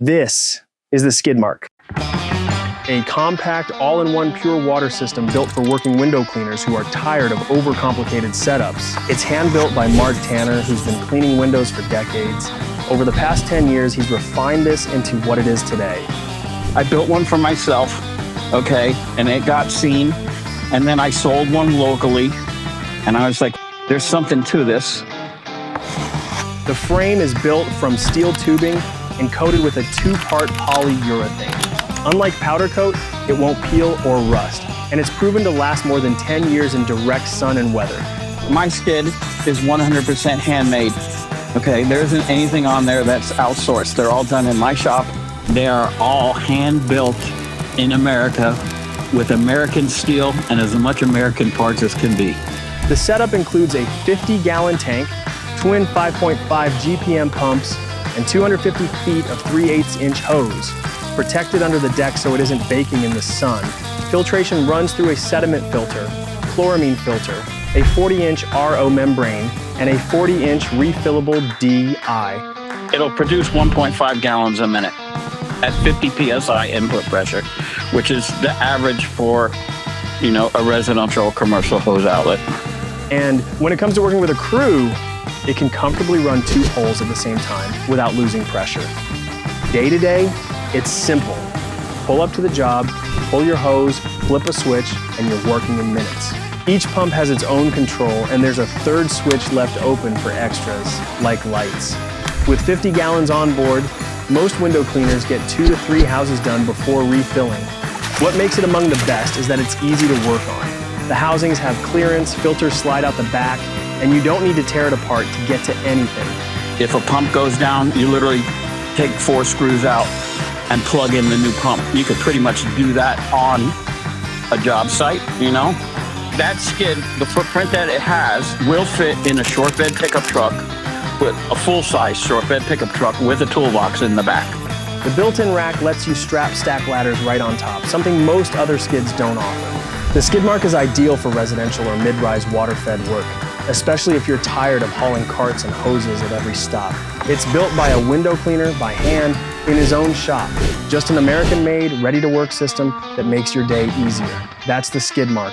This is the Skid Marc, a compact, all-in-one pure water system built for working window cleaners who are tired of overcomplicated setups. It's hand-built by Mark Tanner, who's been cleaning windows for decades. Over the past 10 years, he's refined this into what it is today. I built one for myself, okay, and it got seen, and then I sold one locally, and I was like, there's something to this. The frame is built from steel tubing and coated with a two-part polyurethane. Unlike powder coat, it won't peel or rust, and it's proven to last more than 10 years in direct sun and weather. My skid is 100% handmade, okay? There isn't anything on there that's outsourced. They're all done in my shop. They are all hand-built in America with American steel and as much American parts as can be. The setup includes a 50-gallon tank, twin 5.5 GPM pumps, and 250 feet of 3/8-inch hose, protected under the deck so it isn't baking in the sun. Filtration runs through a sediment filter, chloramine filter, a 40-inch RO membrane, and a 40-inch refillable DI. It'll produce 1.5 gallons a minute at 50 PSI input pressure, which is the average for, a residential commercial hose outlet. And when it comes to working with a crew, it can comfortably run 2 poles at the same time without losing pressure. Day to day, it's simple. Pull up to the job, pull your hose, flip a switch, and you're working in minutes. Each pump has its own control, and there's a third switch left open for extras, like lights. With 50 gallons on board, most window cleaners get 2 to 3 houses done before refilling. What makes it among the best is that it's easy to work on. The housings have clearance, filters slide out the back, and you don't need to tear it apart to get to anything. If a pump goes down, you literally take 4 screws out and plug in the new pump. You could pretty much do that on a job site, That skid, the footprint that it has, will fit in a short bed pickup truck with a full-size short bed pickup truck with a toolbox in the back. The built-in rack lets you strap stack ladders right on top, something most other skids don't offer. The Skid Marc is ideal for residential or mid-rise water-fed work, especially if you're tired of hauling carts and hoses at every stop. It's built by a window cleaner by hand in his own shop. Just an American-made, ready-to-work system that makes your day easier. That's the Skid Marc.